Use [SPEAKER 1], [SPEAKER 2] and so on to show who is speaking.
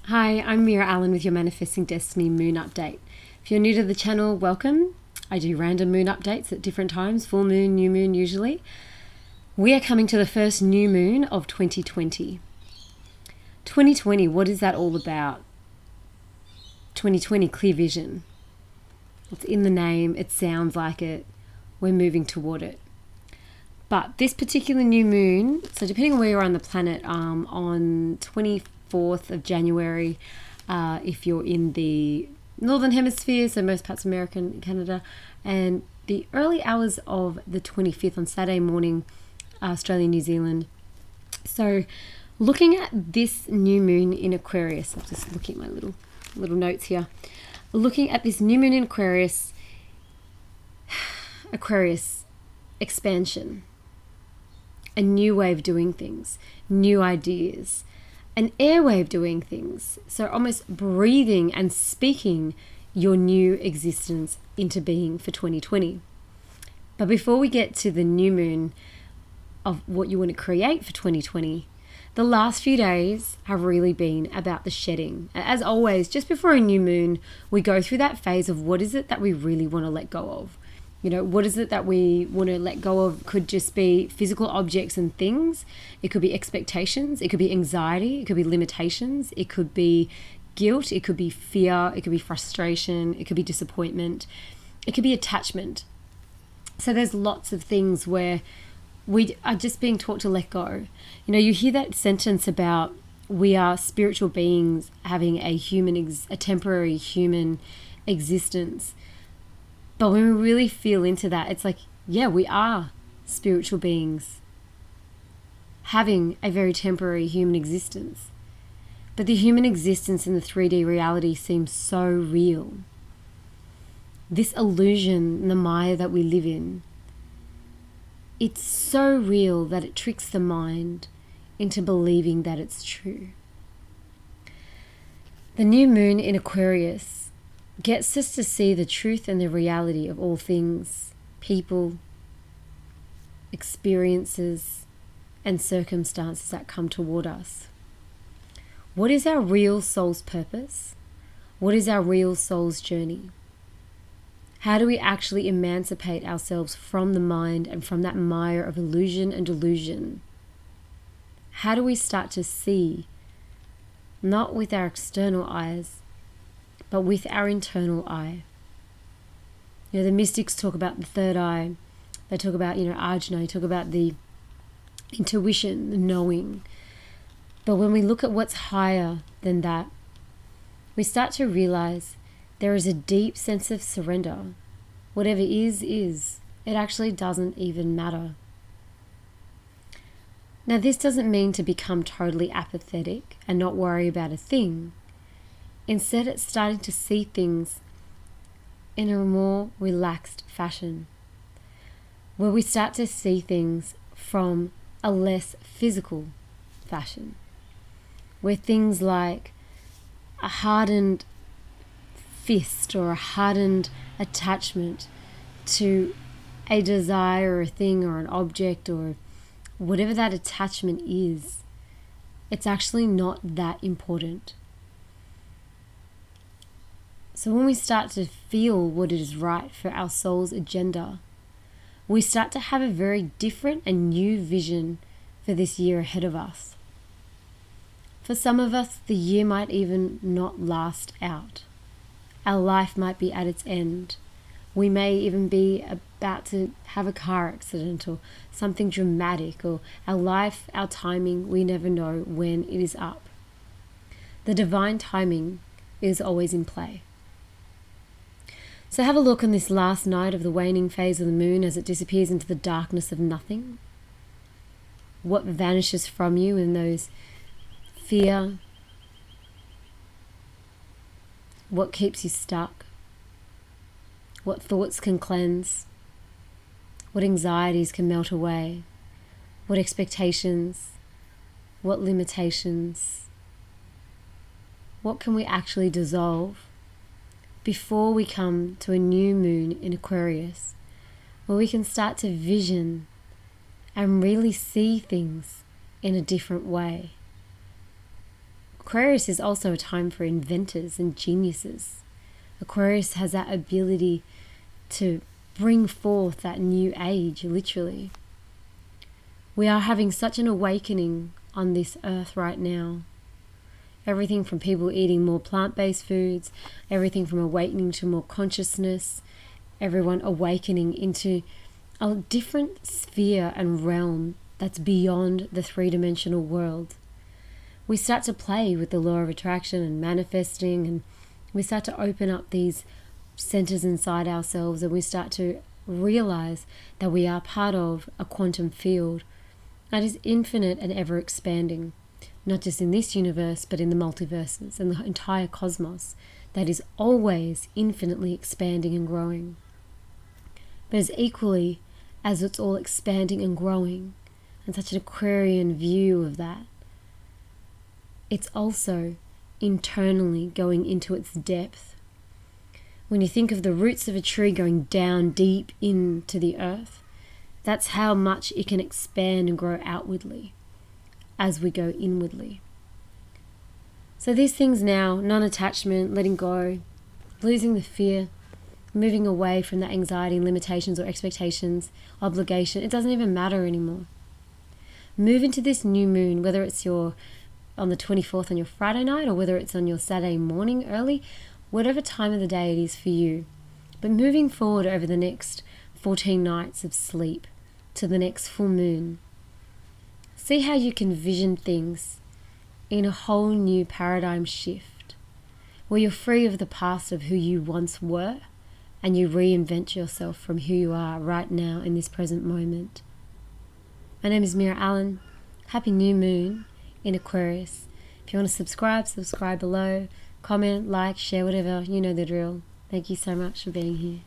[SPEAKER 1] Hi, I'm Meera Allen with your Manifesting Destiny Moon Update. If you're new to the channel, welcome. I do random moon updates at different times, full moon, new moon usually. We are coming to the first new moon of 2020. 2020, what is that all about? 2020, clear vision. It's in the name, it sounds like it, we're moving toward it. But this particular new moon, so depending on where you're on the planet, on 24th of January, if you're in the Northern Hemisphere, so most parts of America and Canada, and the early hours of the 25th on Saturday morning, Australia, New Zealand. So looking at this new moon in Aquarius, I'm just looking at my little notes here. Looking at this new moon in Aquarius, expansion, a new way of doing things, new ideas, an air way of doing things. So almost breathing and speaking your new existence into being for 2020. But before we get to the new moon of what you want to create for 2020, the last few days have really been about the shedding. As always, just before a new moon, we go through that phase of what is it that we really want to let go of. You know, what is it that we want to let go of? Could just be physical objects and things. It could be expectations. It could be anxiety. It could be limitations. It could be guilt. It could be fear. It could be frustration. It could be disappointment. It could be attachment. So there's lots of things where we are just being taught to let go. You know, you hear that sentence about we are spiritual beings having a temporary human existence. But when we really feel into that, it's like, yeah, we are spiritual beings having a very temporary human existence. But the human existence in the 3D reality seems so real. This illusion, the Maya that we live in, it's so real that it tricks the mind into believing that it's true. The new moon in Aquarius gets us to see the truth and the reality of all things, people, experiences, and circumstances that come toward us. What is our real soul's purpose? What is our real soul's journey? How do we actually emancipate ourselves from the mind and from that mire of illusion and delusion? How do we start to see, not with our external eyes, but with our internal eye? You know, the mystics talk about the third eye. They talk about, Ajna. They talk about the intuition, the knowing. But when we look at what's higher than that, we start to realize there is a deep sense of surrender. Whatever is. It actually doesn't even matter. Now, this doesn't mean to become totally apathetic and not worry about a thing. Instead, it's starting to see things in a more relaxed fashion, where we start to see things from a less physical fashion, where things like a hardened fist or a hardened attachment to a desire or a thing or an object or whatever that attachment is, it's actually not that important. So when we start to feel what is right for our soul's agenda, we start to have a very different and new vision for this year ahead of us. For some of us, the year might even not last out. Our life might be at its end. We may even be about to have a car accident or something dramatic, or our life, our timing, we never know when it is up. The divine timing is always in play. So have a look on this last night of the waning phase of the moon as it disappears into the darkness of nothing. What vanishes from you in those fear? What keeps you stuck? What thoughts can cleanse? What anxieties can melt away? What expectations? What limitations? What can we actually dissolve before we come to a new moon in Aquarius, where we can start to vision and really see things in a different way? Aquarius is also a time for inventors and geniuses. Aquarius has that ability to bring forth that new age, literally. We are having such an awakening on this earth right now. Everything from people eating more plant-based foods, everything from awakening to more consciousness, everyone awakening into a different sphere and realm that's beyond the three-dimensional world. We start to play with the law of attraction and manifesting, and we start to open up these centers inside ourselves, and we start to realize that we are part of a quantum field that is infinite and ever expanding, not just in this universe, but in the multiverses and the entire cosmos that is always infinitely expanding and growing. But as equally as it's all expanding and growing, and such an Aquarian view of that, it's also internally going into its depth. When you think of the roots of a tree going down deep into the earth, that's how much it can expand and grow outwardly as we go inwardly. So these things now, non-attachment, letting go, losing the fear, moving away from the anxiety and limitations or expectations, obligation, it doesn't even matter anymore. Move into this new moon, whether it's on the 24th on your Friday night or whether it's on your Saturday morning early, whatever time of the day it is for you. But moving forward over the next 14 nights of sleep to the next full moon, see how you can vision things in a whole new paradigm shift, where you're free of the past of who you once were, and you reinvent yourself from who you are right now in this present moment. My name is Meera Allen. Happy new moon in Aquarius. If you want to subscribe below, comment, like, share, whatever, you know the drill. Thank you so much for being here.